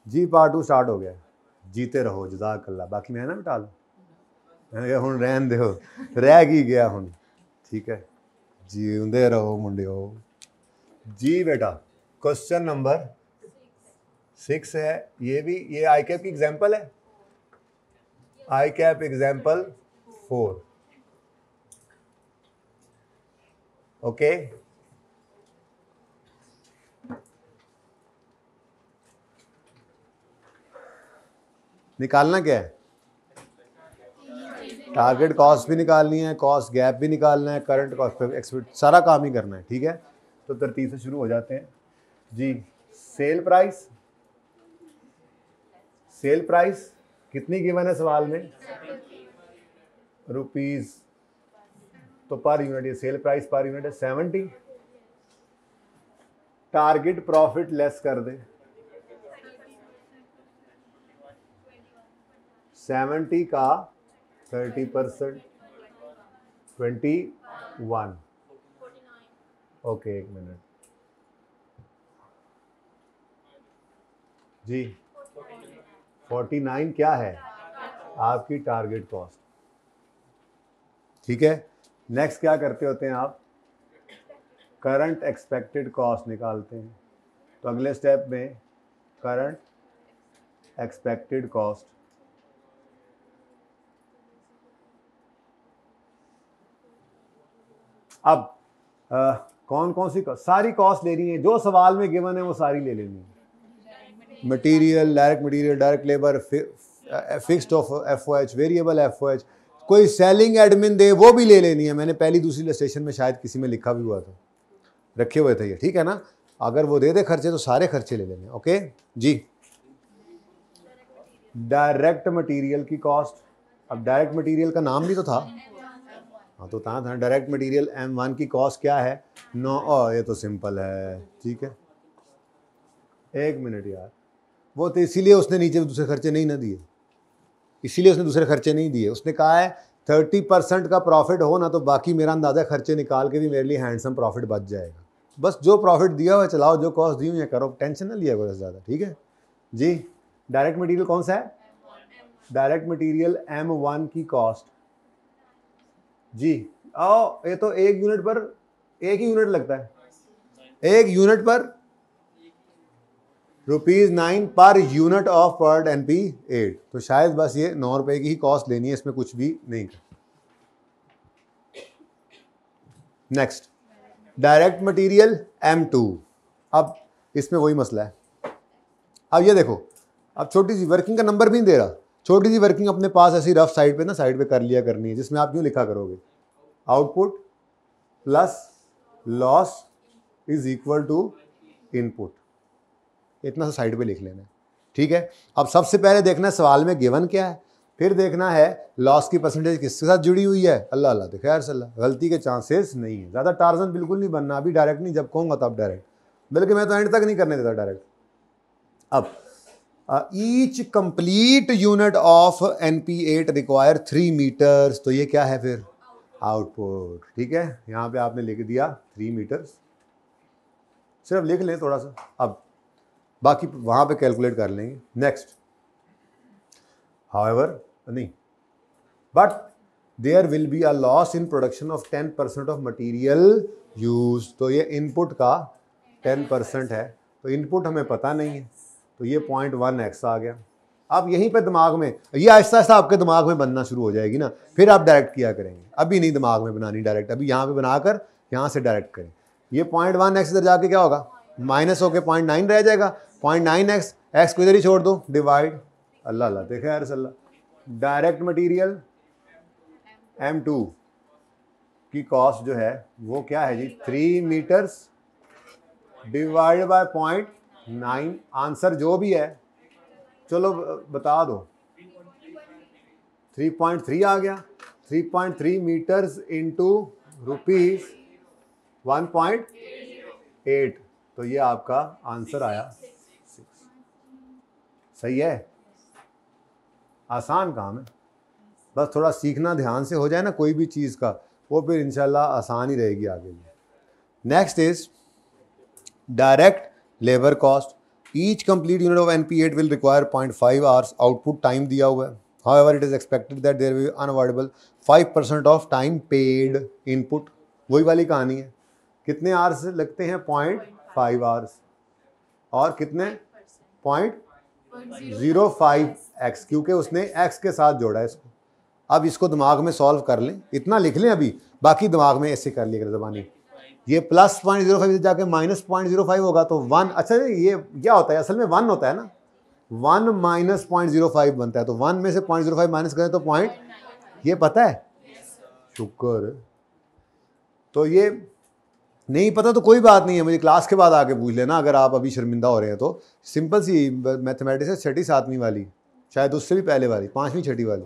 जी part 2 start हो गया। जीते रहो, जज़ाकल्लाह। बाकी मैं ना बिठा लूँ, मैं कहा हुण रहन दो, रह की गया हुण। ठीक है, जींदे रहो मुंडियो। जी बेटा, क्वेश्चन नंबर 6 है। ये भी ये आई कैप की एग्जाम्पल है, आई कैप एग्जाम्पल 4। ओके, निकालना क्या है? टारगेट कॉस्ट भी निकालनी है, कॉस्ट गैप भी निकालना है, करंट कॉस्ट एक्सपेक्ट, सारा काम ही करना है। ठीक है, तो तरतीब से शुरू हो जाते हैं जी। सेल प्राइस, सेल प्राइस कितनी गिवन है सवाल में? रुपीज, तो पर यूनिट, ये सेल प्राइस पर यूनिट है 70। टारगेट प्रॉफिट लेस कर दे, 70 का 30%, 21। ओके, एक मिनट जी। 49 क्या है? आपकी टारगेट कॉस्ट। ठीक है, नेक्स्ट क्या करते होते हैं आप? करंट एक्सपेक्टेड कॉस्ट निकालते हैं। तो अगले स्टेप में करंट एक्सपेक्टेड कॉस्ट, अब कौन कौन सी सारी कॉस्ट लेनी है जो सवाल में गिवन है, वो सारी ले लेनी है। Material, direct material, direct labour, fixed of FOH, variable FOH, कोई सेलिंग एडमिन दे वो भी ले लेनी है। मैंने पहली दूसरी स्टेशन में शायद किसी में लिखा भी हुआ था, रखे हुए थे ये। ठीक है ना, अगर वो दे दे खर्चे तो सारे खर्चे ले लेने। ओके जी। डायरेक्ट मटेरियल की कॉस्ट, अब डायरेक्ट मटेरियल का नाम भी तो था, हाँ तो था डायरेक्ट मटेरियल M1 की कॉस्ट क्या है? 9। ये तो सिंपल है। ठीक है, एक मिनट यार, वो तो इसीलिए उसने नीचे दूसरे खर्चे नहीं ना दिए, इसीलिए उसने दूसरे खर्चे नहीं दिए। उसने कहा है 30% का प्रॉफिट हो ना, तो बाकी मेरा अंदाजा खर्चे निकाल के भी मेरे लिए हैंडसम प्रॉफिट बच जाएगा। बस जो प्रॉफिट दिया हुआ चलाओ, जो कॉस्ट दी हुई है करो, टेंशन ना लिया करो ज़्यादा। ठीक है जी। डायरेक्ट मटेरियल कौन सा है? डायरेक्ट मटेरियल M1 की कॉस्ट जी। आओ, ये तो एक यूनिट पर, एक ही यूनिट लगता है, एक यूनिट पर ₹9 per unit of PERT NP8। तो शायद बस ये 9 रुपए की ही कॉस्ट लेनी है, इसमें कुछ भी नहीं। Next, direct material M2। अब इसमें वही मसला है। अब ये देखो, अब छोटी सी वर्किंग का नंबर भी नहीं दे रहा, छोटी सी वर्किंग अपने पास ऐसी रफ साइड पे ना, साइड पे कर लिया करनी है, जिसमें आप यूँ लिखा करोगे output plus loss is equal to input. इतना सा साइड पे लिख लेना है। ठीक है, अब सबसे पहले देखना है सवाल में गिवन क्या है, फिर देखना है लॉस की परसेंटेज किसके साथ जुड़ी हुई है। अल्लाह अल्लाह, खैर सल्ला, गलती के चांसेस नहीं है। ज़्यादा टार्जन बिल्कुल नहीं बनना, अभी डायरेक्ट नहीं, जब कहूँगा तब डायरेक्ट, बल्कि मैं तो एंड तक नहीं करने देता डायरेक्ट। अब each complete unit of NP8 require 3 metres, तो ये क्या है फिर? आउटपुट। ठीक है, यहाँ पे आपने लिख दिया 3 मीटर्स, सिर्फ लिख लें थोड़ा सा, अब बाकी वहाँ पे कैलकुलेट कर लेंगे। नेक्स्ट, हाउएवर नहीं, but there will be a loss in production of 10% of material use. तो ये इनपुट का 10% है, तो इनपुट हमें पता नहीं है, तो ये 0.1x आ गया। अब यहीं पे दिमाग में ये आहिस्ता आहिस्ता आपके दिमाग में बनना शुरू हो जाएगी ना, फिर आप डायरेक्ट किया करेंगे। अभी नहीं दिमाग में बनानी डायरेक्ट, अभी यहाँ पे बनाकर यहाँ से डायरेक्ट करें। ये 0.1x इधर जाके क्या होगा? माइनस होके 0.9 रह जाएगा। 0.9x, x को इधर ही छोड़ दो, डिवाइड। अल्लाह अल्लाह, देखे यार सल्ला। डायरेक्ट मटीरियल M2 की कॉस्ट जो है वो क्या है जी? 3 मीटर्स डिवाइड बाय 0.9। आंसर जो भी है चलो बता दो, 3.3 आ गया। 3.3 मीटर्स इंटू रुपीज 1.8, तो ये आपका आंसर आया 6। सही है, आसान काम है, बस थोड़ा सीखना ध्यान से हो जाए ना कोई भी चीज़ का, वो फिर इंशाल्लाह आसान ही रहेगी आगे भी। Next is direct labour cost. Each complete unit of NP8 will require 0.5 hours, output time दिया हुआ है। However it is expected that there will be unavoidable 5% of time paid input. वही वाली कहानी है, कितने आवर्स लगते हैं? 0.5 आवर्स, और कितने? 0.05x, क्योंकि उसने x के साथ जोड़ा है इसको। अब इसको दिमाग में सॉल्व कर लें, इतना लिख लें अभी, बाकी दिमाग में ऐसे कर लिया ज़बानी। ये प्लस 0.05 से जाके माइनस 0.05 होगा तो 1, अच्छा ये क्या होता है असल में? 1 होता है ना, 1 माइनस 0.05 बनता है, तो 1 में से 0.05 माइनस करें तो पॉइंट, ये पता है? शुक्र। तो ये नहीं पता तो कोई बात नहीं है, मुझे क्लास के बाद आके पूछ लेना अगर आप अभी शर्मिंदा हो रहे हैं तो। सिंपल सी मैथमेटिक्स है, 6वीं 7वीं वाली, शायद उससे भी पहले वाली, 5वीं 6वीं वाली।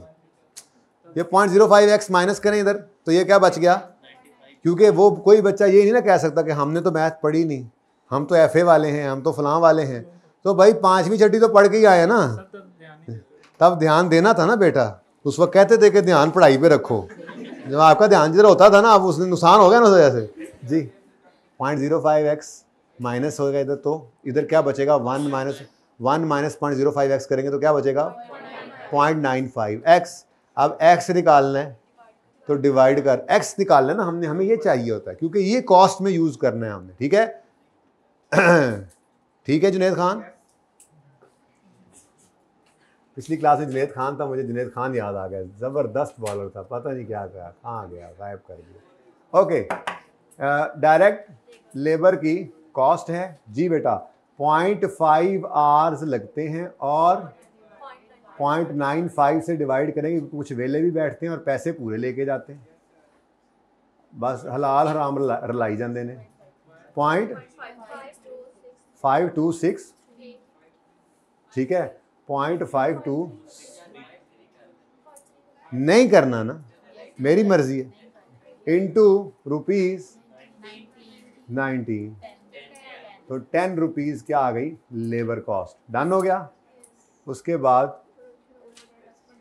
ये 0.05x माइनस करें इधर तो ये क्या बच गया? क्योंकि वो कोई बच्चा ये नहीं ना कह सकता कि हमने तो मैथ पढ़ी नहीं, हम तो FA वाले हैं, हम तो फलां वाले हैं। तो भाई 5वीं 6वीं तो पढ़ के ही आए ना, तब ध्यान देना था ना बेटा। उस वक्त कहते थे कि ध्यान पढ़ाई पे रखो, जब आपका ध्यान जिधर होता था ना, अब उसने नुकसान हो गया ना उस वजह से जी। 0.05x माइनस होगा इधर, तो इधर क्या बचेगा? 1 माइनस 0.05x करेंगे तो क्या बचेगा? 0.95x। अब x निकालना है तो डिवाइड कर, x निकालना है ना हमने, हमें ये चाहिए होता है क्योंकि ये कॉस्ट में यूज करना है हमने, ठीक है? ठीक है जुनैद खान, पिछली क्लास में जुनैद खान था, मुझे जुनैद खान याद आ गया, जबरदस्त बॉलर था, पता नहीं क्या कहा, कहाँ गया, गायब कर दिया। ओके, डायरेक्ट लेबर की कॉस्ट है जी बेटा 0.5 आवर्स लगते हैं, और 0.95 से डिवाइड करेंगे, कुछ वेले भी बैठते हैं और पैसे पूरे लेके जाते हैं, बस हलाल हराम रलाई जाते हैं। 0.526, ठीक है? 0.52 नहीं करना ना, मेरी मर्जी है, इंटू ₹19, तो 10 रुपीज़ क्या आ गई? Labour cost. डन हो गया। उसके बाद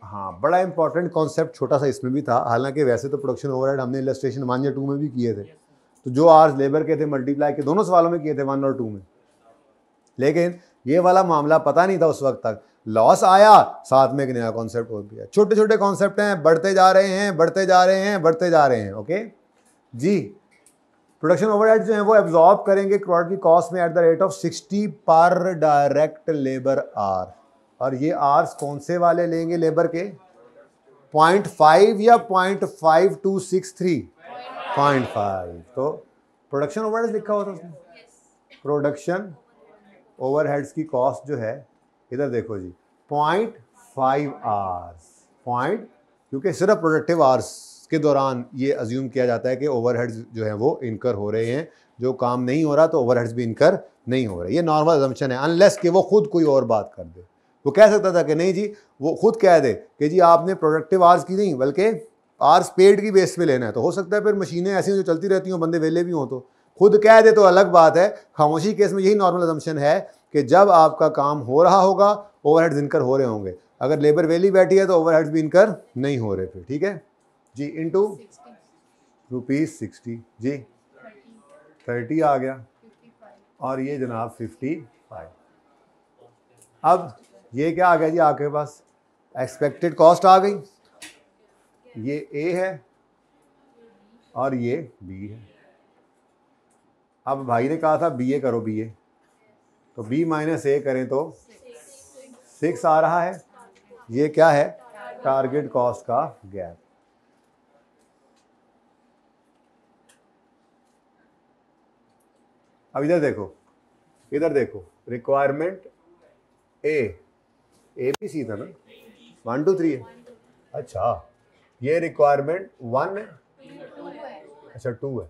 हाँ, बड़ा इंपॉर्टेंट कॉन्सेप्ट छोटा सा इसमें भी था, हालांकि वैसे तो प्रोडक्शन ओवरहेड हमने इलस्ट्रेशन 1 या 2 में भी किए थे, तो जो आवर्स लेबर के थे मल्टीप्लाई के दोनों सवालों में किए थे 1 और 2 में, लेकिन ये वाला मामला पता नहीं था उस वक्त तक। लॉस आया, साथ में एक नया कॉन्सेप्ट हो गया। छोटे छोटे कॉन्सेप्ट हैं, बढ़ते जा रहे हैं, बढ़ते जा रहे हैं, बढ़ते जा रहे हैं। ओके जी, प्रोडक्शन ओवरहेड जो है वो एब्जॉर्ब करेंगे प्रोडक्ट की कॉस्ट में एट द रेट ऑफ 60 पर डायरेक्ट लेबर आवर। और ये आवर्स कौन से वाले लेंगे लेबर के? 0.5 या 0.5263? 0.5। तो प्रोडक्शन ओवरहेड लिखा होता है उसमें, प्रोडक्शन ओवरहेड्स की कॉस्ट जो है, इधर देखो जी 0.5 आवर्स, क्योंकि सिर्फ प्रोडक्टिव आवर्स के दौरान ये अज्यूम किया जाता है कि ओवरहेड्स जो है वो इनकर हो रहे हैं, जो काम नहीं हो रहा तो ओवरहेड्स भी इनकर नहीं हो रहे। ये नॉर्मल अजम्पशन है, अनलेस कि वो खुद कोई और बात कर दे। वो कह सकता था कि नहीं जी, वो खुद कह दे कि जी आपने प्रोडक्टिव आवर्स की नहीं बल्कि आवर्स पेड की बेस पे लेना है, तो हो सकता है फिर मशीनें ऐसी जो चलती रहती हों, बंदे वेले भी हों, तो खुद कह दे तो अलग बात है। खामोशी केस में यही नॉर्मल अजम्पशन है कि जब आपका काम हो रहा होगा ओवरहेड्स इनकर हो रहे होंगे, अगर लेबर वेली बैठी है तो ओवरहेड्स भी इनकर नहीं हो रहे फिर, ठीक है जी। इंटू ₹60 जी, 30 आ गया, और ये जनाब 55। अब ये क्या आ गया जी आपके पास? एक्सपेक्टेड कॉस्ट आ गई, ये ए है और ये बी है। अब भाई ने कहा था BA करो, BA, तो B माइनस A करें तो 6 आ रहा है। ये क्या है? टारगेट कॉस्ट का गैप। अब इधर देखो, इधर देखो, रिक्वायरमेंट ए भी सी था ना, 1 2 3 है। अच्छा, ये रिक्वायरमेंट 1 है, अच्छा 2 है,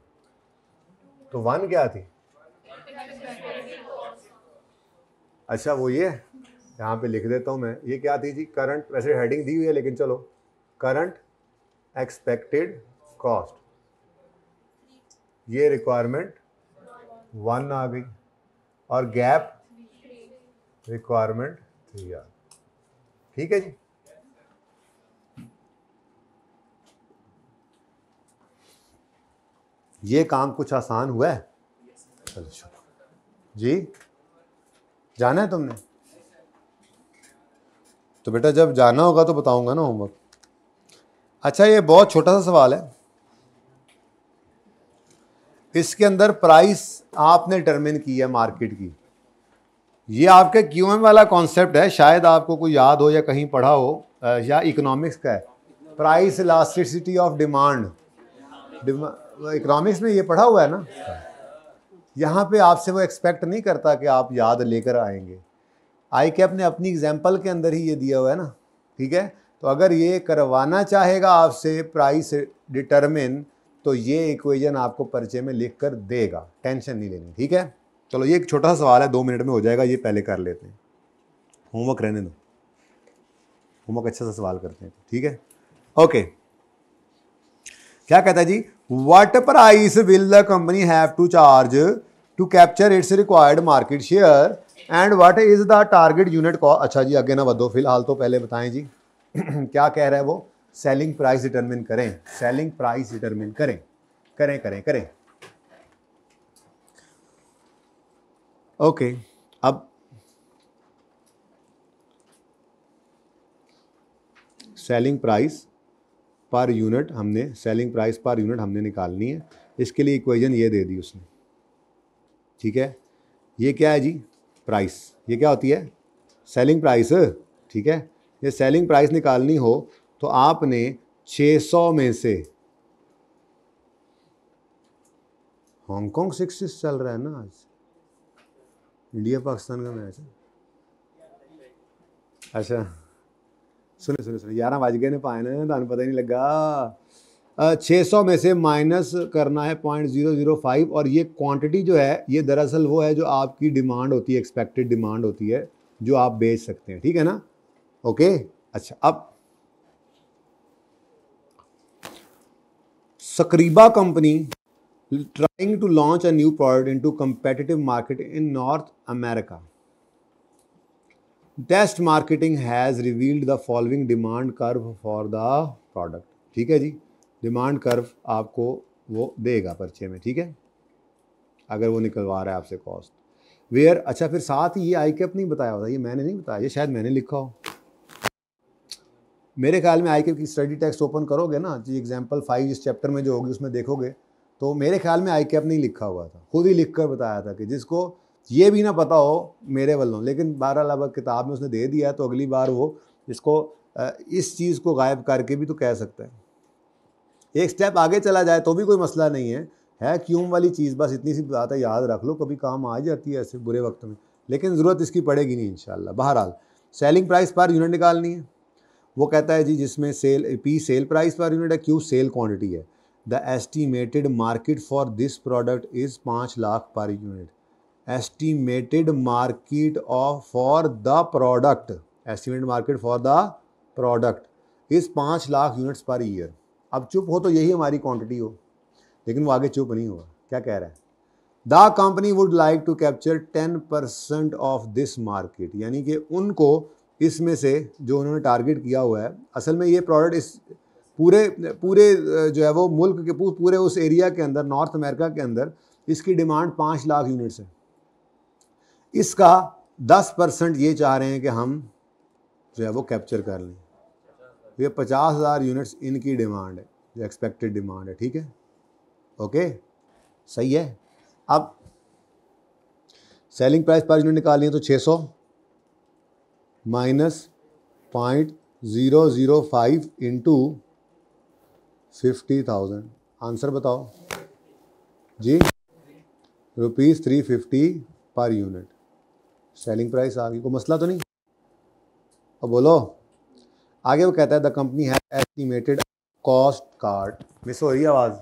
तो 1 क्या थी? अच्छा वो ये यहाँ पे लिख देता हूँ मैं, ये क्या थी जी? करंट, वैसे हेडिंग दी हुई है लेकिन चलो, करंट एक्सपेक्टेड कॉस्ट, ये रिक्वायरमेंट 1 आ गई, और गैप रिक्वायरमेंट 3 आ गई। ठीक है जी, ये काम कुछ आसान हुआ है? चलो जी, जाना है तुमने? तो बेटा जब जाना होगा तो बताऊंगा ना होमवर्क। अच्छा, ये बहुत छोटा सा सवाल है। इसके अंदर प्राइस आपने डिटरमिन की है मार्केट की। ये आपके क्यूएम वाला कॉन्सेप्ट है, शायद आपको कोई याद हो या कहीं पढ़ा हो, या इकोनॉमिक्स का है। Price elasticity of demand, economics में ये पढ़ा हुआ है ना। यहाँ पे आपसे वो एक्सपेक्ट नहीं करता कि आप याद लेकर आएंगे। आई कैप ने अपनी एग्जाम्पल के अंदर ही ये दिया हुआ है ना, ठीक है। तो अगर ये करवाना चाहेगा आपसे प्राइस डिटरमिन, तो ये इक्वेशन आपको परिचय में लिख कर देगा, टेंशन नहीं लेनी, ठीक है। चलो, ये एक छोटा सा सवाल है, 2 मिनट में हो जाएगा, ये पहले कर लेते हैं। होमवर्क रहने दो, होमवर्क अच्छा सा सवाल करते हैं, ठीक है। ओके, क्या कहता है जी, what price will the company have to charge to capture its required market share and what is the target unit cost. अच्छा जी, आगे ना बढ़ो, फिलहाल तो पहले बताएं जी क्या कह रहा है वो। सेलिंग प्राइस डिटरमिन करें, सेलिंग प्राइस डिटरमिन करें, करें करें करें। ओके, अब सेलिंग प्राइस पर यूनिट हमने, सेलिंग प्राइस पर यूनिट हमने निकालनी है। इसके लिए इक्वेशन ये दे दी उसने, ठीक है। ये क्या है जी, प्राइस, ये क्या होती है, सेलिंग प्राइस, ठीक है। ये सेलिंग प्राइस निकालनी हो तो आपने 600 में से, हांगकांग 6 चल रहा है ना आज, इंडिया पाकिस्तान का मैच है। अच्छा, सुने सुने सुने, 11 बज गए ने पाए ना, तुम पता ही नहीं लगा। 600 में से माइनस करना है 0.005, और ये क्वांटिटी जो है ये दरअसल वो है जो आपकी डिमांड होती है, एक्सपेक्टेड डिमांड होती है जो आप बेच सकते हैं, ठीक है ना। ओके, अच्छा, अब सकरीबा company trying to launch a new product into competitive market in North America. Test marketing has revealed the following demand curve for the product. ठीक है जी, डिमांड कर्व आपको वो देगा परिचय में, ठीक है, अगर वो निकलवा रहा है आपसे कॉस्ट वेयर। अच्छा, फिर साथ ही ये आई कैप नहीं बताया होता, ये मैंने नहीं बताया, ये शायद मैंने लिखा हो। मेरे ख्याल में आई कैप की स्टडी टेक्स्ट ओपन करोगे ना जी, एग्जाम्पल 5 इस चैप्टर में जो होगी उसमें देखोगे, तो मेरे ख्याल में आई कैप नहीं लिखा हुआ था, खुद ही लिख कर बताया था कि जिसको ये भी ना पता हो मेरे वालों, लेकिन 12 लगभग किताब में उसने दे दिया है, तो अगली बार वो इसको इस चीज़ को गायब करके भी तो कह सकता है। एक स्टेप आगे चला जाए तो भी कोई मसला नहीं है क्यों वाली चीज़, बस इतनी सी बात है, याद रख लो, कभी काम आ जाती है ऐसे बुरे वक्त में, लेकिन ज़रूरत इसकी पड़ेगी नहीं इंशाल्लाह। बहरहाल सेलिंग प्राइस पर यूनिट निकालनी है। वो कहता है जी जिसमें P sale price per unit है, क्यू सेल क्वांटिटी है। The estimated market for this product is 5 lakh per unit. Estimated market for the product, estimated market for the product is 5 lakh units per year. अब चुप हो तो यही हमारी quantity हो, लेकिन वो आगे चुप नहीं हुआ, क्या कह रहा है, the company would like to capture 10% of this market, यानी कि उनको इसमें से जो उन्होंने टारगेट किया हुआ है, असल में ये प्रोडक्ट इस पूरे पूरे जो है वो मुल्क के पूरे उस एरिया के अंदर, नॉर्थ अमेरिका के अंदर इसकी डिमांड 5 लाख यूनिट्स है। इसका 10% ये चाह रहे हैं कि हम जो है वो कैप्चर कर लें। ये 50,000 यूनिट्स इनकी डिमांड है, जो एक्सपेक्टेड डिमांड है, ठीक है। ओके, सही है। अब सेलिंग प्राइस पर यूनिट निकालनी है तो 600 माइनस 0.005 इंटू 50,000, आंसर बताओ जी, ₹350 पर यूनिट सेलिंग प्राइस आ गई, कोई मसला तो नहीं। अब बोलो आगे, वो कहता है the company has estimated cost card, miss हो रही है आवाज़,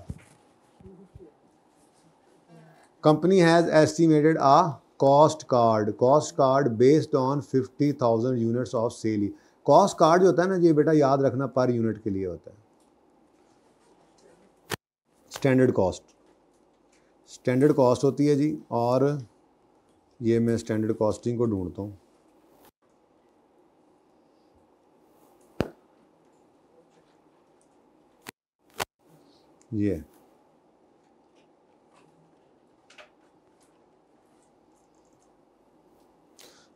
company has estimated a cost card based on 50,000 units of sale. Cost card जो होता है ना ये बेटा याद रखना पर यूनिट के लिए होता है। स्टैंडर्ड कॉस्ट होती है जी, और ये मैं स्टैंडर्ड कॉस्टिंग को ढूंढता हूँ। ये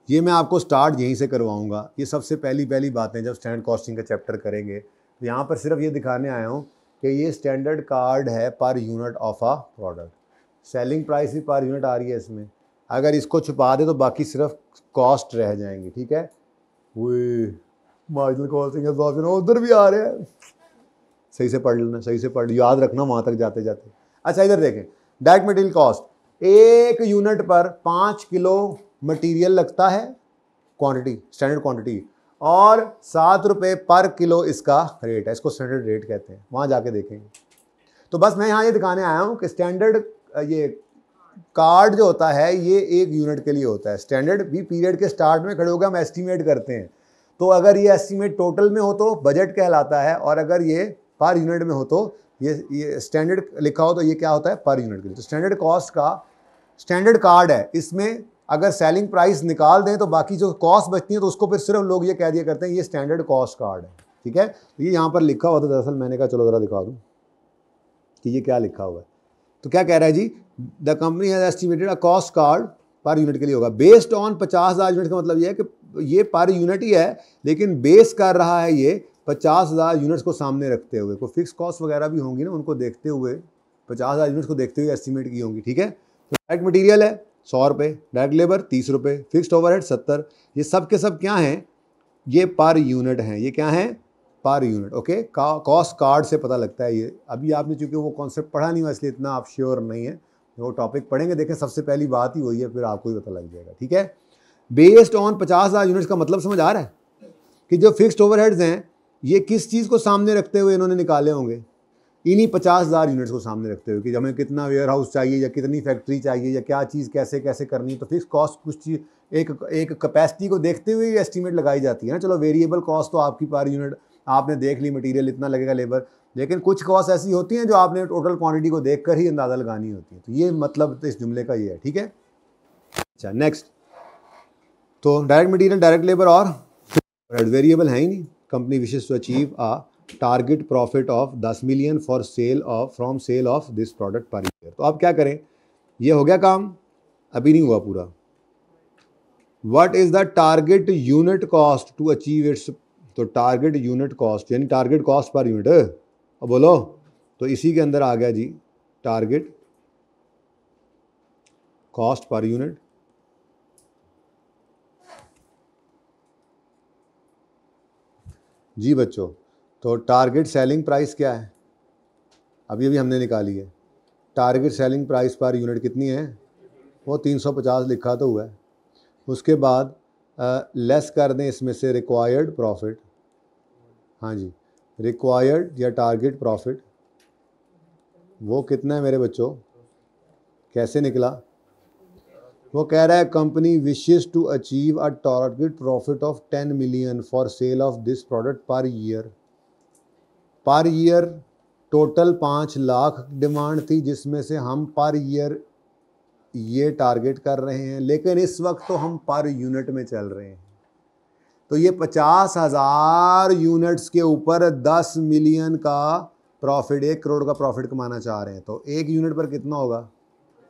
ये मैं आपको स्टार्ट यहीं से करवाऊंगा। ये सबसे पहली बातें जब स्टैंडर्ड कॉस्टिंग का चैप्टर करेंगे। तो यहाँ पर सिर्फ ये दिखाने आया हूँ कि ये स्टैंडर्ड कार्ड है per unit of a product. Selling price भी पर यूनिट आ रही है इसमें। अगर इसको छुपा दे तो बाकी सिर्फ कॉस्ट रह जाएंगी, ठीक है। वही मार्जिनल कॉस्टिंग उधर भी आ रहे हैं। सही से पढ़ लेना, सही से पढ़, याद रखना वहाँ तक जाते जाते। अच्छा इधर देखें, डायरेक्ट मटेरियल कॉस्ट, 1 यूनिट पर 5 किलो मटेरियल लगता है, क्वांटिटी, स्टैंडर्ड क्वांटिटी, और 7 रुपये पर किलो इसका रेट है। इसको स्टैंडर्ड रेट कहते हैं, वहाँ जाके देखेंगे। तो बस मैं यहाँ ये दिखाने आया हूँ कि स्टैंडर्ड ये कार्ड जो होता है ये 1 यूनिट के लिए होता है। स्टैंडर्ड भी पीरियड के स्टार्ट में खड़े होकर हम एस्टिमेट करते हैं। तो अगर ये एस्टिमेट टोटल में हो तो बजट कहलाता है, और अगर ये पर यूनिट में हो तो ये स्टैंडर्ड लिखा हो तो ये क्या होता है, पर यूनिट के लिए। तो स्टैंडर्ड कॉस्ट का स्टैंडर्ड कार्ड है। इसमें अगर सेलिंग प्राइस निकाल दें तो बाकी जो कॉस्ट बचती है तो उसको फिर सिर्फ लोग ये कह दिया करते हैं ये स्टैंडर्ड कॉस्ट कार्ड है, ठीक है। तो ये यहाँ पर लिखा हुआ था, दरअसल मैंने कहा चलो ज़रा दिखा दूँ कि ये क्या लिखा हुआ है। तो क्या कह रहा है जी, the company has estimated a cost card per unit के लिए होगा बेस्ड ऑन 50,000 यूनिट। का मतलब ये है कि ये पर यूनिट ही है, लेकिन बेस कर रहा है ये 50,000 यूनिट्स को सामने रखते हुए। कोई फिक्स कॉस्ट वगैरह भी होंगी ना, उनको देखते हुए 50,000 यूनिट्स को देखते हुए एस्टिमेट की होंगी, ठीक है। तो डायरेक्ट मटीरियल है 100 रुपये, डायरेक्ट लेबर 30 रुपये, फिक्स्ड ओवरहेड 70। ये सब के सब क्या हैं, ये पर यूनिट हैं। ये क्या हैं, per unit, okay. Cost card से पता लगता है ये। अभी आपने चूंकि वो कॉन्सेप्ट पढ़ा नहीं हुआ इसलिए इतना आप श्योर नहीं है। वो टॉपिक पढ़ेंगे, देखें सबसे पहली बात ही वही है, फिर आपको ही पता लग जाएगा, ठीक है। बेस्ड ऑन 50,000 यूनिट्स का मतलब समझ आ रहा है कि जो फिक्स्ड ओवरहेड्स हैं ये किस चीज़ को सामने रखते हुए इन्होंने निकाले होंगे, इन्हीं 50,000 यूनिट्स को सामने रखते हुए कि हमें कितना वेयर हाउस चाहिए या कितनी फैक्ट्री चाहिए या क्या चीज़ कैसे कैसे करनी है। तो फिक्स कॉस्ट कुछ चीज़ एक कैपेसिटी को देखते हुए एस्टिमेट लगाई जाती है ना। चलो वेरिएबल कॉस्ट तो आपकी पर यूनिट आपने देख ली, मटेरियल इतना लगेगा, लेबर, लेकिन कुछ कॉस्ट ऐसी होती हैं जो आपने टोटल क्वांटिटी को देखकर ही अंदाज़ा लगानी होती है। तो ये मतलब तो इस जुमले का ये है, ठीक है। अच्छा नेक्स्ट, तो डायरेक्ट मटेरियल, डायरेक्ट लेबर और वेरिएबल है ही नहीं। Company wishes to achieve a target profit of 10 million for sale of from sale of this product per year. तो आप क्या करें, ये हो गया काम, अभी नहीं हुआ पूरा। What is the target unit cost to achieve its. तो टारगेट यूनिट कॉस्ट यानी टारगेट कॉस्ट पर यूनिट, अब बोलो। तो इसी के अंदर आ गया जी टारगेट कॉस्ट पर यूनिट। जी बच्चों, तो टारगेट सेलिंग प्राइस क्या है, अभी हमने निकाली है। Target selling price per unit कितनी है, वो 350 लिखा तो हुआ है। उसके बाद लेस कर दें इसमें से रिक्वायर्ड प्रॉफिट। हाँ जी, रिक्वायर्ड या टारगेट प्रॉफिट वो कितना है मेरे बच्चों, कैसे निकला। वो कह रहा है company wishes to achieve a target profit of 10 million for sale of this product per year. Per year total 5 lakh demand थी, जिसमें से हम पर ईयर ये टारगेट कर रहे हैं, लेकिन इस वक्त तो हम पर यूनिट में चल रहे हैं। तो ये 50,000 यूनिट्स के ऊपर 10 मिलियन का प्रॉफिट, 1 करोड़ का प्रॉफिट कमाना चाह रहे हैं। तो 1 यूनिट पर कितना होगा,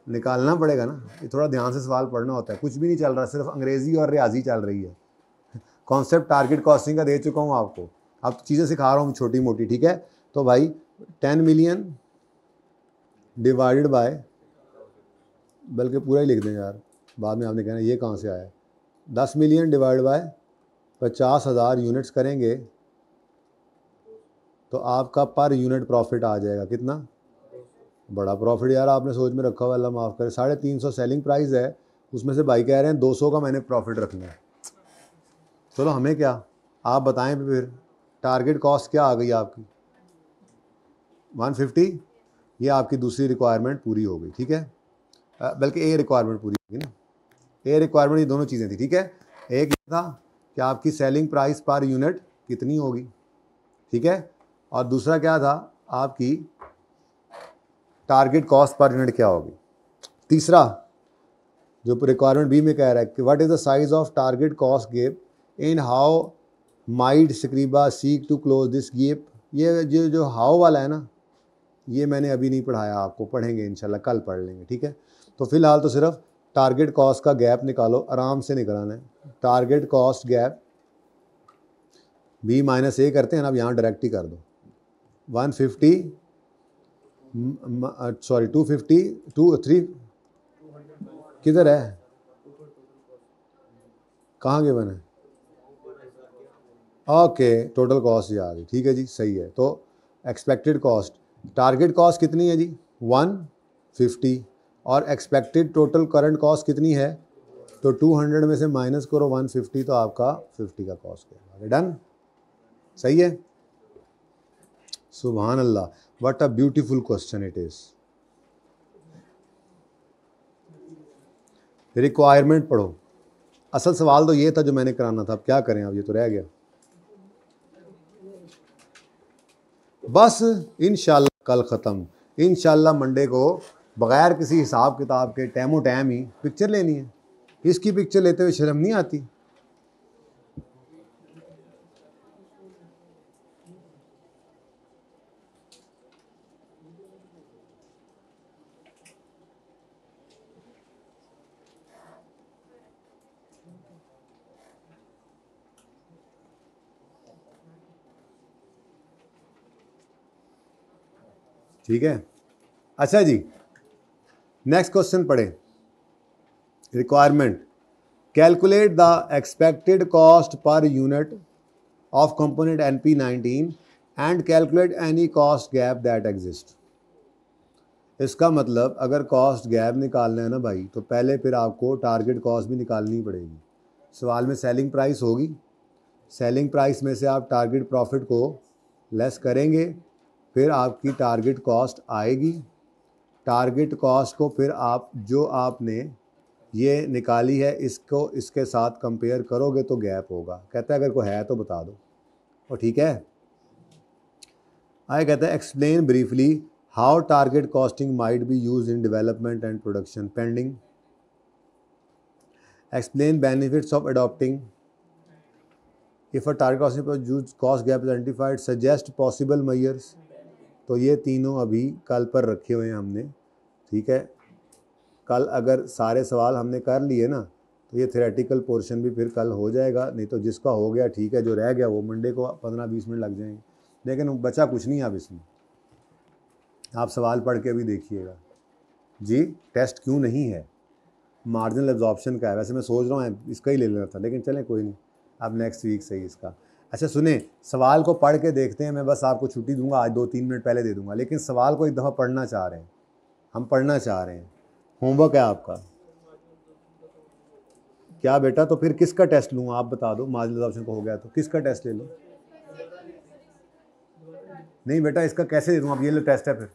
निकालना पड़ेगा ना। ये थोड़ा ध्यान से सवाल पढ़ना होता है, कुछ भी नहीं चल रहा, सिर्फ अंग्रेजी और रियाजी चल रही है। कॉन्सेप्ट टारगेट कॉस्टिंग का दे चुका हूँ आपको, अब चीज़ें सिखा रहा हूँ छोटी मोटी, ठीक है। तो भाई 10 मिलियन डिवाइडेड बाय, बल्कि पूरा ही लिख दें यार, बाद में आपने कहना ये कहाँ से आया। 10 मिलियन डिवाइड बाय 50,000 यूनिट्स करेंगे तो आपका पर यूनिट प्रॉफिट आ जाएगा कितना, बड़ा प्रॉफिट यार आपने सोच में रखा हुआ, अल्लाह माफ़ करे। 350 सेलिंग प्राइस है, उसमें से भाई कह रहे हैं 200 का मैंने प्रॉफिट रखना है। चलो हमें क्या, आप बताएं फिर टारगेट कॉस्ट क्या आ गई आपकी, 150। ये आपकी दूसरी रिक्वायरमेंट पूरी हो गई, ठीक है। बल्कि ए रिक्वायरमेंट पूरी होगी ना, ए रिक्वायरमेंट ये दोनों चीज़ें थी, ठीक है। एक ये था कि आपकी सेलिंग प्राइस पर यूनिट कितनी होगी, ठीक है, और दूसरा क्या था आपकी टारगेट कॉस्ट पर यूनिट क्या होगी। तीसरा जो रिक्वायरमेंट बी में कह रहा है कि what is the size of target cost gap in how might Scriba seek to close this gap. ये जो हाउ वाला है ना, ये मैंने अभी नहीं पढ़ाया आपको, पढ़ेंगे इंशाल्लाह, कल पढ़ लेंगे, ठीक है। तो फिलहाल तो सिर्फ टारगेट कॉस्ट का गैप निकालो, आराम से निकालना है, target cost gap B minus A करते हैं ना, अब यहाँ डायरेक्ट ही कर दो 150 सॉरी 250 3 किधर है, कहाँ गिवन है? ओके टोटल कॉस्ट ये आ गई, ठीक है जी सही है। तो एक्सपेक्टेड कॉस्ट, टारगेट कॉस्ट कितनी है जी 150 और एक्सपेक्टेड टोटल करंट कॉस्ट कितनी है, तो 200 में से माइनस करो 150 तो आपका 50 का कॉस्ट है। डन, सही है। सुभान अल्लाह, what a beautiful question it is. Requirement पढ़ो, असल सवाल तो ये था जो मैंने कराना था, अब क्या करें, अब ये तो रह गया। बस इंशाल्लाह कल ख़त्म, इंशाल्लाह मंडे को बग़ैर किसी हिसाब किताब के टैमो टैम ही पिक्चर लेनी है। इसकी पिक्चर लेते हुए शर्म नहीं आती? ठीक है, अच्छा जी नेक्स्ट क्वेश्चन पढ़ें। Requirement, calculate the expected cost per unit of component NP19 and calculate any cost gap that exist. इसका मतलब अगर कॉस्ट गैप निकालना है ना भाई, तो पहले फिर आपको टारगेट कॉस्ट भी निकालनी पड़ेगी। सवाल में सेलिंग प्राइस होगी, सेलिंग प्राइस में से आप टारगेट प्रॉफिट को लेस करेंगे, फिर आपकी टारगेट कॉस्ट आएगी। टारगेट कॉस्ट को फिर आप जो आपने ये निकाली है इसको इसके साथ कंपेयर करोगे तो गैप होगा। कहता है अगर कोई है तो बता दो, और ठीक है। आगे कहता है explain briefly how target costing might be use in development and production pending. Explain benefits of adopting if a target costing per use cost gap is identified, suggest possible measures. तो ये तीनों अभी कल पर रखे हुए हैं हमने, ठीक है। कल अगर सारे सवाल हमने कर लिए ना तो ये थ्योरेटिकल पोर्शन भी फिर कल हो जाएगा, नहीं तो जिसका हो गया ठीक है, जो रह गया वो मंडे को 15-20 मिनट लग जाएंगे, लेकिन बचा कुछ नहीं अब इसमें। आप सवाल पढ़ के भी देखिएगा जी। टेस्ट क्यों नहीं है, मार्जिनल एब्जॉर्प्शन का है। वैसे मैं सोच रहा हूँ इसका ही ले लेना था, लेकिन चलें कोई नहीं, अब नेक्स्ट वीक सही इसका। अच्छा सुने, सवाल को पढ़ के देखते हैं। मैं बस आपको छुट्टी दूंगा आज, 2-3 मिनट पहले दे दूंगा, लेकिन सवाल को एक दफ़ा पढ़ना चाह रहे हैं, हम पढ़ना चाह रहे हैं। होमवर्क है आपका क्या बेटा? तो फिर किसका टेस्ट लूँ आप बता दो। मार्जिनल एब्जॉर्प्शन को हो गया तो किसका टेस्ट ले लो? नहीं बेटा इसका कैसे दे दूँ? अब ये लो टेस्ट है, फिर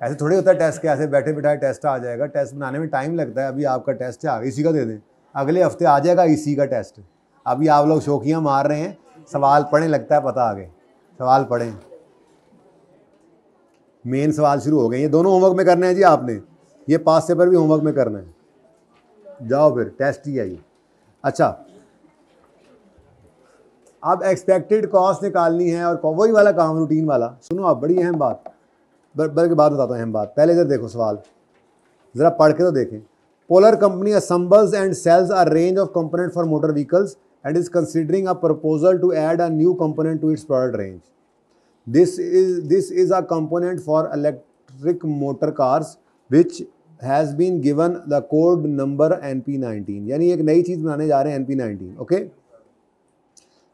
ऐसे थोड़ी होता है टेस्ट के, ऐसे बैठे बैठाए टेस्ट आ जाएगा। टेस्ट बनाने में टाइम लगता है। अभी आपका टेस्ट है, इसी का दे दें, अगले हफ्ते आ जाएगा इसी का टेस्ट। अभी आप लोग शौकियाँ मार रहे हैं, सवाल पढ़ें, लगता है पता आ गए। सवाल पढ़ें, मेन सवाल शुरू हो गए। ये दोनों होमवर्क में करने हैं जी आपने, ये पास पेपर भी होमवर्क में करना है। जाओ फिर टेस्ट ही आइए। अच्छा अब एक्सपेक्टेड कॉस्ट निकालनी है, और वही वाला काम रूटीन वाला। सुनो आप, बड़ी अहम बात, बल्कि बात बताता हूँ अहम बात। पहले इधर देखो सवाल, ज़रा पढ़ के तो देखें। Polar company assembles and sells a range of component for motor vehicles and is considering a proposal to add a new component to its product range. This is a component for electric motor cars which has been given the code number NP19। यानी एक नई चीज़ बनाने जा रहे हैं NP19, okay?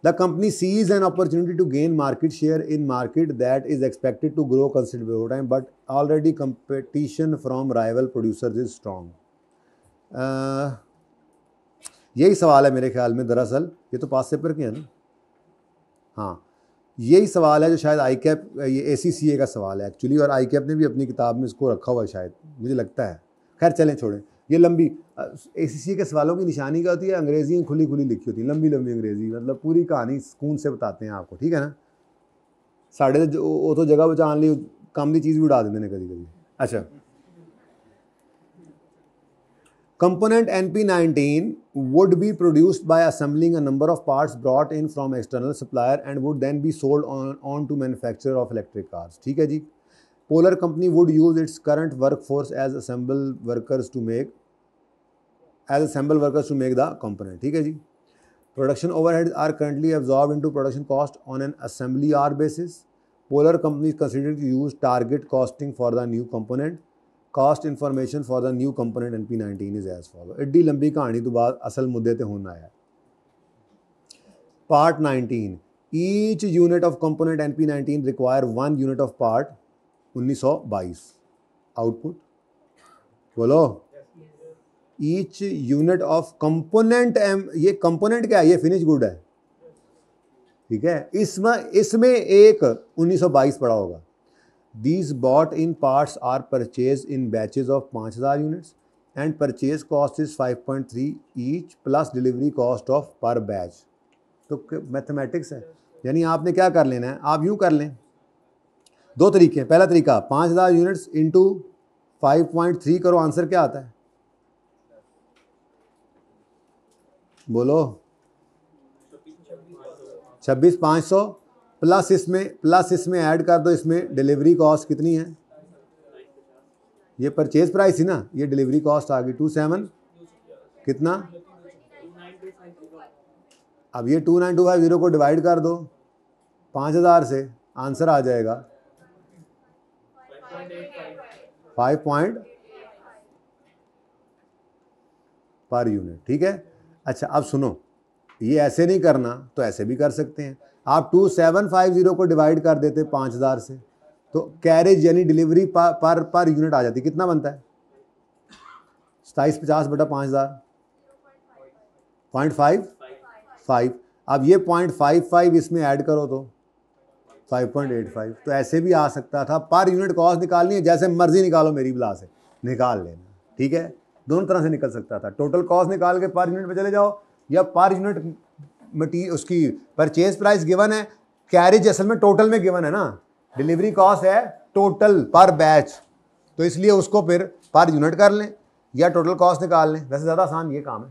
The company sees an opportunity to gain market share in market that is expected to grow considerably over time, but already competition from rival producers is strong. यही सवाल है मेरे ख्याल में। दरअसल ये तो पास पेपर के हैं ना, हाँ यही सवाल है जो शायद ICAP, ये ACCA का सवाल है एक्चुअली, और ICAP ने भी अपनी किताब में इसको रखा हुआ है शायद, मुझे लगता है। खैर चलें छोड़ें, ये लंबी ACCA के सवालों की निशानी क्या होती है? अंग्रेजी खुली खुली लिखी होती है, लंबी लंबी अंग्रेजी, मतलब पूरी कहानी सुकून से बताते हैं आपको, ठीक है ना। साढ़े वो तो जगह बचाने ली काम की चीज़ भी उड़ा देते हैं कभी कभी। अच्छा, component NP19 would be produced by assembling a number of parts brought in from external supplier and would then be sold on to manufacturer of electric cars। ठीक है जी। Polar company would use its current workforce as assemble workers to make the component। ठीक है जी। Production overheads are currently absorbed into production cost on an assembly hour basis. Polar companies consider to use target costing for the new component. Cost information for the new component NP19 is as follows. एड्डी लंबी कहानी तो बाद असल मुद्दे ते होना है. Part 19. Each unit of component NP19 require 1 unit of part 1922. Output. बोलो. Each unit of component ये component क्या है? ये फिनिश गुड है. ठीक है. इसमें एक 1922 पड़ा होगा. These bought in parts are purchased in batches of 5000 units and purchase cost is 5.3 each plus delivery cost of per batch. तो मैथमेटिक्स है. यानी आपने क्या कर लेना है, आप यूँ कर लें. दो तरीके हैं. पहला तरीका 5000 यूनिट्स इंटू 5.3 करो, आंसर क्या आता है बोलो. 26,500 प्लस इसमें ऐड कर दो. इसमें डिलीवरी कॉस्ट कितनी है? ये परचेज प्राइस थी ना, ये डिलीवरी कॉस्ट आ गई 27 कितना. अब ये 29250 को डिवाइड कर दो 5000 से, आंसर आ जाएगा 5 पर यूनिट. ठीक है. अच्छा अब सुनो, ये ऐसे नहीं करना तो ऐसे भी कर सकते हैं. आप 2750 को डिवाइड कर देते 5000 से, तो कैरेज यानी डिलीवरी पर यूनिट आ जाती. कितना बनता है? 2750 बटा 5000 0.55. अब ये 0.55 इसमें ऐड करो तो 5.85. तो ऐसे भी आ सकता था. पर यूनिट कॉस्ट निकालनी है, जैसे मर्जी निकालो, मेरी बिला से निकाल लेना. ठीक है. दोनों तरह से निकल सकता था. टोटल कॉस्ट निकाल के पर यूनिट पे चले जाओ, या पर यूनिट मटीरियल उसकी परचेज प्राइस गिवन है, कैरेज असल में टोटल में गिवन है ना, डिलीवरी कॉस्ट है टोटल पर बैच, तो इसलिए उसको फिर पर यूनिट कर लें या टोटल कॉस्ट निकाल लें. वैसे ज़्यादा आसान ये काम है,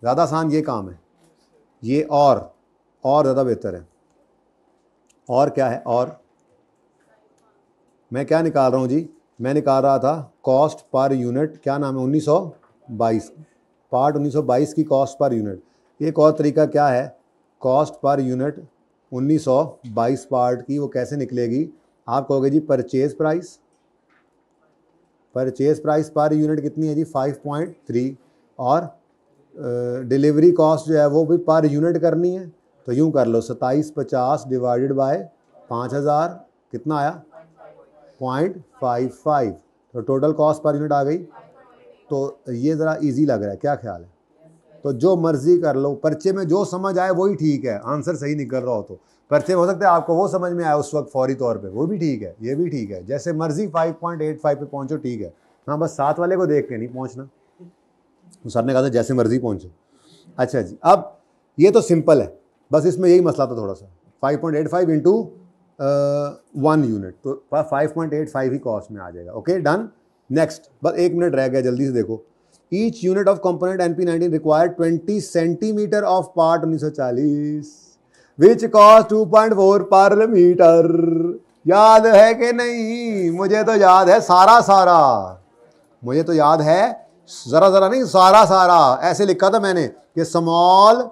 ज़्यादा आसान ये काम है ये, और ज़्यादा बेहतर है. और क्या है? और मैं क्या निकाल रहा हूँ जी? मैं निकाल रहा था कॉस्ट पर यूनिट. क्या नाम है? 1922. पार्ट 1922 की कॉस्ट पर यूनिट. एक और तरीका क्या है? कॉस्ट पर यूनिट 1922 पार्ट की वो कैसे निकलेगी? आप कहोगे जी परचेज प्राइस पर यूनिट कितनी है जी? 5.3. और डिलीवरी कॉस्ट जो है वो भी पर यूनिट करनी है, तो यूँ कर लो 2750 डिवाइडेड बाय 5000 कितना आया? 0.55. तो टोटल कॉस्ट पर यूनिट आ गई. तो ये ज़रा इजी लग रहा है, क्या ख्याल है? तो जो मर्जी कर लो, पर्चे में जो समझ आए वही ठीक है. आंसर सही निकल रहा हो तो पर्चे में हो सकता है आपको वो समझ में आए उस वक्त फौरी तौर पे, वो भी ठीक है, ये भी ठीक है. जैसे मर्जी 5.85 पे पहुंचो, ठीक है. हाँ, बस साथ वाले को देख के नहीं पहुंचना. सर ने कहा था जैसे मर्जी पहुंचो. अच्छा जी, अब ये तो सिंपल है, बस इसमें यही मसला था थोड़ा सा. 5.85 इंटू 1 यूनिट, तो 5.85 ही कॉस्ट में आ जाएगा. Okay done. नेक्स्ट, बस 1 मिनट रह गया, जल्दी से देखो. Each unit of component NP19 require 20 centimetre of part 1940 which cost 2.4 पर मीटर. याद है कि नहीं? मुझे तो याद है सारा, मुझे तो याद है जरा नहीं, सारा. ऐसे लिखा था मैंने कि स्मॉल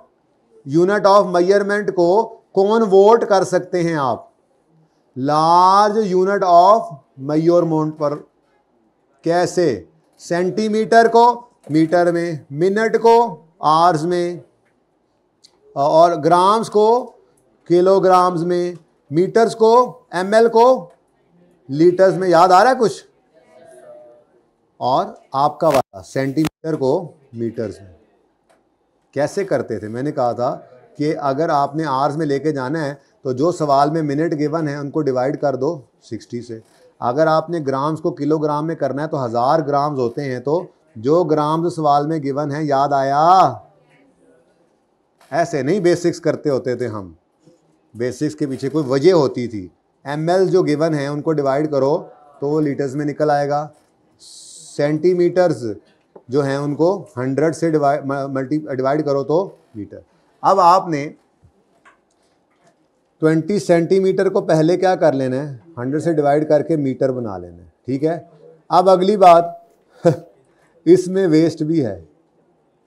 यूनिट ऑफ मेजरमेंट को कौन वोट कर सकते हैं आप? लार्ज यूनिट ऑफ मेजरमेंट पर. कैसे? सेंटीमीटर को मीटर में, मिनट को आवर्स में, और ग्राम्स को किलोग्राम्स में, मीटर्स को ml को लीटर्स में. याद आ रहा है कुछ? और आपका वाला सेंटीमीटर को मीटर्स में. कैसे करते थे? मैंने कहा था कि अगर आपने आवर्स में लेके जाना है तो जो सवाल में मिनट गिवन है उनको डिवाइड कर दो 60 से. अगर आपने ग्राम्स को किलोग्राम में करना है तो 1000 ग्राम्स होते हैं, तो जो ग्राम्स सवाल में गिवन है, याद आया? ऐसे नहीं बेसिक्स करते होते थे हम, बेसिक्स के पीछे कोई वजह होती थी. ml जो गिवन है उनको डिवाइड करो तो वो लीटर्स में निकल आएगा. सेंटीमीटर्स जो हैं उनको 100 से डिवाइड करो तो मीटर. अब आपने 20 सेंटीमीटर को पहले क्या कर लेना है? 100 से डिवाइड करके मीटर बना लेना है. ठीक है. अब अगली बात इसमें वेस्ट भी है.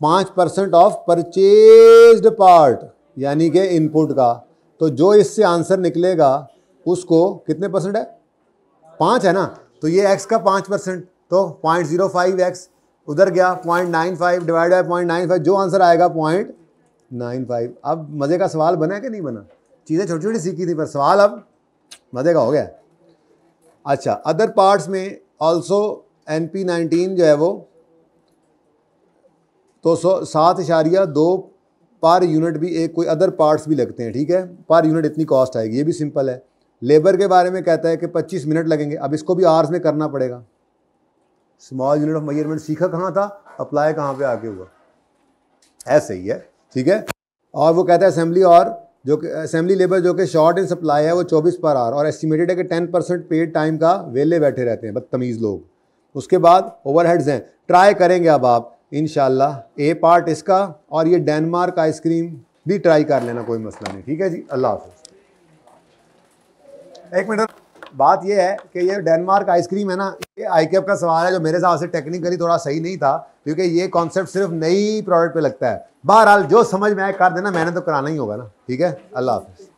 5% ऑफ परचेज्ड पार्ट यानी कि इनपुट का, तो जो इससे आंसर निकलेगा उसको कितने परसेंट है, 5 है ना, तो ये x का 5%, तो 0.05x उधर गया 0.95 डिवाइड बाय 0.95, जो आंसर आएगा 0.95। अब मज़े का सवाल बना है कि नहीं बना, चीज़ें छोटी छोटी सीखी थी पर सवाल अब मज़े का हो गया। अच्छा, अदर पार्ट्स में ऑल्सो NP19 जो है वो तो 7.2 पर यूनिट भी एक कोई अदर पार्ट्स भी लगते हैं, ठीक है, पर यूनिट इतनी कॉस्ट आएगी, ये भी सिंपल है। लेबर के बारे में कहता है कि 25 मिनट लगेंगे, अब इसको भी आवर्स में करना पड़ेगा। स्मॉल यूनिट ऑफ मेजरमेंट सीखा कहाँ था, अप्लाई कहाँ पे आके हुआ, ऐसे ही है, ठीक है। और वो कहता है असेंबली और जो कि असेंबली लेबर जो कि शॉर्ट इन सप्लाई है वो 24 पर आवर, और एस्टिमेटेड है कि 10% पेड टाइम का वेले बैठे रहते हैं बदतमीज़ लोग। उसके बाद ओवरहेड्स हैं, ट्राई करेंगे अब आप इंशाल्लाह ए पार्ट इसका, और ये डेनमार्क आइसक्रीम भी ट्राई कर लेना, कोई मसला नहीं, ठीक है जी। अल्लाह हाफ़िज़। एक मिनट, बात ये है कि ये डेनमार्क आइसक्रीम है ना, ये ICAP का सवाल है जो मेरे हिसाब से टेक्निकली थोड़ा सही नहीं था, क्योंकि ये कॉन्सेप्ट सिर्फ नई प्रोडक्ट पे लगता है। बहरहाल जो समझ में आए कर देना, मैंने तो कराना ही होगा ना, ठीक है। अल्लाह हाफ़िज़।